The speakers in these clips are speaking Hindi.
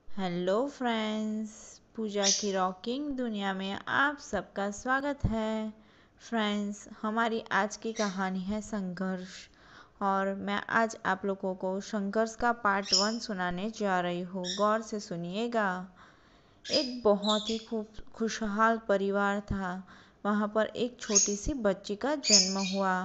हेलो फ्रेंड्स, पूजा की रॉकिंग दुनिया में आप सबका स्वागत है। फ्रेंड्स, हमारी आज की कहानी है संघर्ष। और मैं आज आप लोगों को संघर्ष का पार्ट 1 सुनाने जा रही हूँ। गौर से सुनिएगा। एक बहुत ही खुशहाल परिवार था। वहाँ पर एक छोटी सी बच्ची का जन्म हुआ।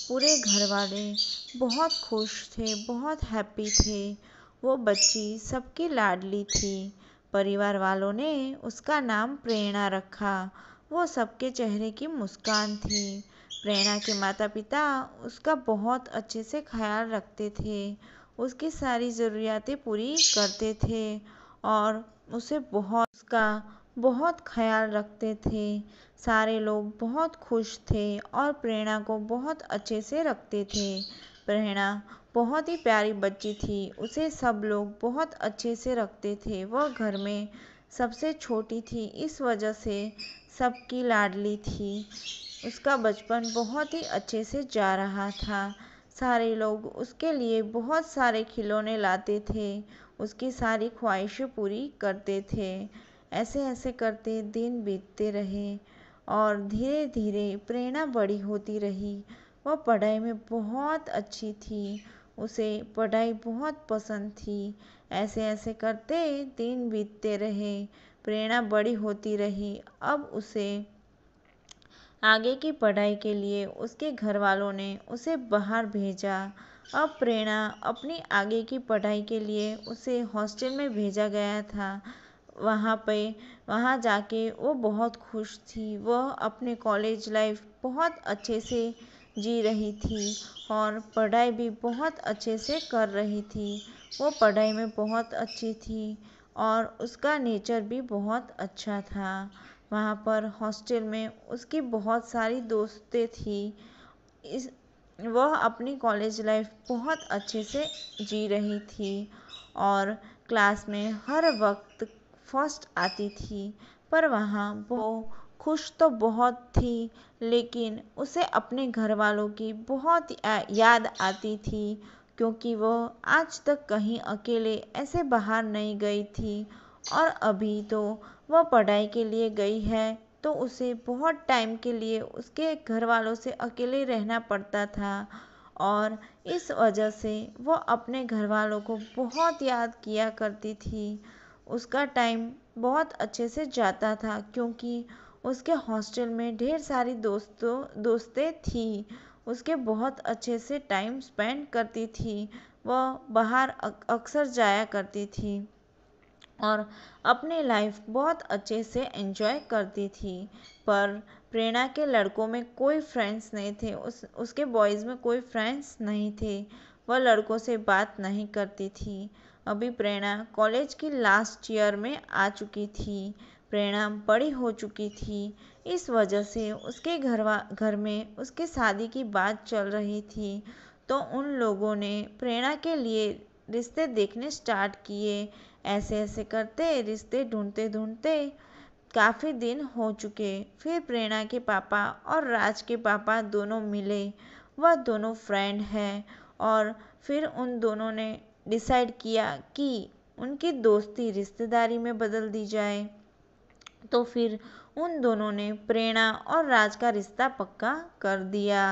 पूरे घर वाले बहुत खुश थे, बहुत हैप्पी थे। वो बच्ची सबकी लाडली थी। परिवार वालों ने उसका नाम प्रेरणा रखा। वो सबके चेहरे की मुस्कान थी। प्रेरणा के माता पिता उसका बहुत अच्छे से ख्याल रखते थे। उसकी सारी ज़रूरियातें पूरी करते थे और उसे उसका बहुत ख्याल रखते थे। सारे लोग बहुत खुश थे और प्रेरणा को बहुत अच्छे से रखते थे। प्रेरणा बहुत ही प्यारी बच्ची थी। उसे सब लोग बहुत अच्छे से रखते थे। वह घर में सबसे छोटी थी, इस वजह से सबकी लाडली थी। उसका बचपन बहुत ही अच्छे से जा रहा था। सारे लोग उसके लिए बहुत सारे खिलौने लाते थे। उसकी सारी ख्वाहिशें पूरी करते थे। ऐसे ऐसे करते दिन बीतते रहे और धीरे धीरे प्रेरणा बड़ी होती रही। वह पढ़ाई में बहुत अच्छी थी। उसे पढ़ाई बहुत पसंद थी। ऐसे ऐसे करते दिन बीतते रहे। प्रेरणा बड़ी होती रही। अब उसे आगे की पढ़ाई के लिए उसके घर वालों ने उसे बाहर भेजा। अब प्रेरणा अपनी आगे की पढ़ाई के लिए उसे हॉस्टल में भेजा गया था। वहाँ जाके वो बहुत खुश थी। वह अपने कॉलेज लाइफ बहुत अच्छे से जी रही थी और पढ़ाई भी बहुत अच्छे से कर रही थी। वो पढ़ाई में बहुत अच्छी थी और उसका नेचर भी बहुत अच्छा था। वहाँ पर हॉस्टल में उसकी बहुत सारी दोस्तें थी। इस वह अपनी कॉलेज लाइफ बहुत अच्छे से जी रही थी और क्लास में हर वक्त फर्स्ट आती थी। पर वहाँ वो खुश तो बहुत थी, लेकिन उसे अपने घर वालों की बहुत याद आती थी, क्योंकि वह आज तक कहीं अकेले ऐसे बाहर नहीं गई थी। और अभी तो वह पढ़ाई के लिए गई है, तो उसे बहुत टाइम के लिए उसके घर वालों से अकेले रहना पड़ता था। और इस वजह से वो अपने घर वालों को बहुत याद किया करती थी। उसका टाइम बहुत अच्छे से जाता था, क्योंकि उसके हॉस्टल में ढेर सारी दोस्तें थी। उसके बहुत अच्छे से टाइम स्पेंड करती थी। वह बाहर अक्सर जाया करती थी और अपनी लाइफ बहुत अच्छे से एंजॉय करती थी। पर प्रेरणा के लड़कों में कोई फ्रेंड्स नहीं थे। उसके बॉयज़ में कोई फ्रेंड्स नहीं थे। वह लड़कों से बात नहीं करती थी। अभी प्रेरणा कॉलेज की लास्ट ईयर में आ चुकी थी। प्रेरणा बड़ी हो चुकी थी। इस वजह से उसके घर में उसकी शादी की बात चल रही थी। तो उन लोगों ने प्रेरणा के लिए रिश्ते देखने स्टार्ट किए। ऐसे ऐसे करते रिश्ते ढूंढते ढूंढते काफ़ी दिन हो चुके। फिर प्रेरणा के पापा और राज के पापा दोनों मिले। वह दोनों फ्रेंड हैं और फिर उन दोनों ने डिसाइड किया कि उनकी दोस्ती रिश्तेदारी में बदल दी जाए। तो फिर उन दोनों ने प्रेरणा और राज का रिश्ता पक्का कर दिया।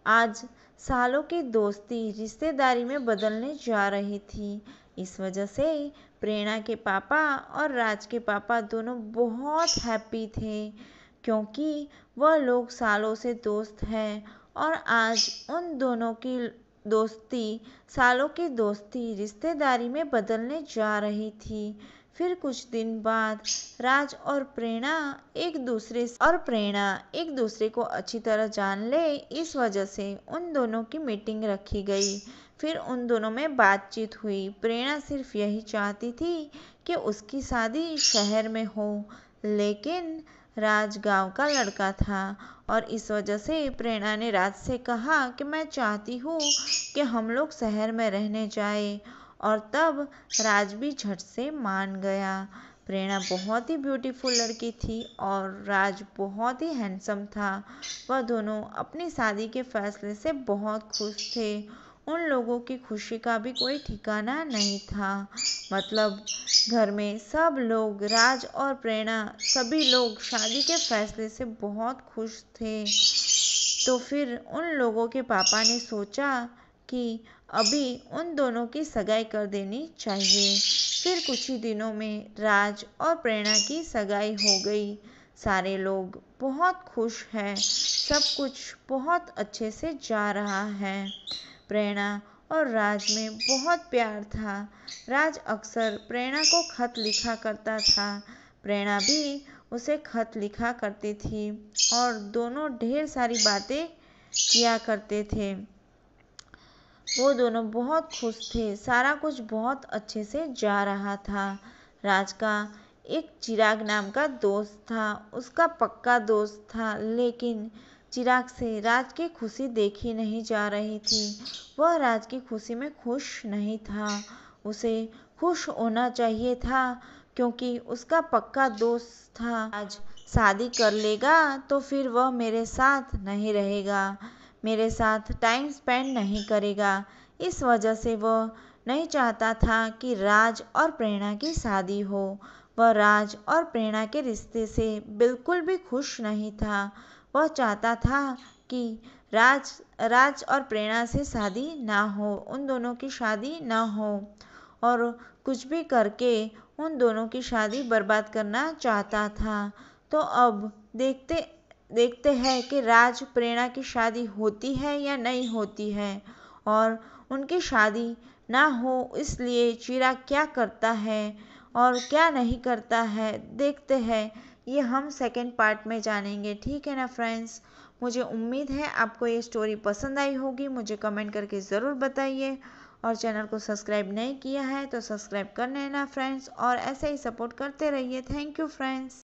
आज सालों की दोस्ती रिश्तेदारी में बदलने जा रही थी। इस वजह से प्रेरणा के पापा और राज के पापा दोनों बहुत हैप्पी थे, क्योंकि वह लोग सालों से दोस्त हैं और आज उन दोनों की दोस्ती सालों की दोस्ती रिश्तेदारी में बदलने जा रही थी। फिर कुछ दिन बाद राज और प्रेरणा एक दूसरे को अच्छी तरह जान ले, इस वजह से उन दोनों की मीटिंग रखी गई। फिर उन दोनों में बातचीत हुई। प्रेरणा सिर्फ यही चाहती थी कि उसकी शादी शहर में हो, लेकिन राज गांव का लड़का था और इस वजह से प्रेरणा ने राज से कहा कि मैं चाहती हूँ कि हम लोग शहर में रहने जाए। और तब राज भी झट से मान गया। प्रेरणा बहुत ही ब्यूटीफुल लड़की थी और राज बहुत ही हैंडसम था। वह दोनों अपनी शादी के फैसले से बहुत खुश थे। उन लोगों की खुशी का भी कोई ठिकाना नहीं था। मतलब घर में सब लोग, राज और प्रेरणा, सभी लोग शादी के फैसले से बहुत खुश थे। तो फिर उन लोगों के पापा ने सोचा कि अभी उन दोनों की सगाई कर देनी चाहिए। फिर कुछ ही दिनों में राज और प्रेरणा की सगाई हो गई। सारे लोग बहुत खुश हैं, सब कुछ बहुत अच्छे से जा रहा है। प्रेरणा और राज में बहुत प्यार था। राज अक्सर प्रेरणा को खत लिखा करता था, प्रेरणा भी उसे खत लिखा करती थी और दोनों ढेर सारी बातें किया करते थे। वो दोनों बहुत खुश थे, सारा कुछ बहुत अच्छे से जा रहा था। राज का एक चिराग नाम का दोस्त था, उसका पक्का दोस्त था, लेकिन चिराग से राज की खुशी देखी नहीं जा रही थी। वह राज की खुशी में खुश नहीं था। उसे खुश होना चाहिए था क्योंकि उसका पक्का दोस्त था। आज शादी कर लेगा तो फिर वह मेरे साथ नहीं रहेगा, मेरे साथ टाइम स्पेंड नहीं करेगा। इस वजह से वह नहीं चाहता था कि राज और प्रेरणा की शादी हो। वह राज और प्रेरणा के रिश्ते से बिल्कुल भी खुश नहीं था। वह चाहता था कि राज राज और प्रेरणा से शादी ना हो, उन दोनों की शादी ना हो, और कुछ भी करके उन दोनों की शादी बर्बाद करना चाहता था। तो अब देखते देखते हैं कि राज प्रेरणा की शादी होती है या नहीं होती है, और उनकी शादी ना हो इसलिए चिराग क्या करता है और क्या नहीं करता है, देखते हैं। ये हम सेकंड पार्ट में जानेंगे, ठीक है ना फ्रेंड्स। मुझे उम्मीद है आपको ये स्टोरी पसंद आई होगी। मुझे कमेंट करके ज़रूर बताइए, और चैनल को सब्सक्राइब नहीं किया है तो सब्सक्राइब कर लेना फ्रेंड्स, और ऐसे ही सपोर्ट करते रहिए। Thank you friends.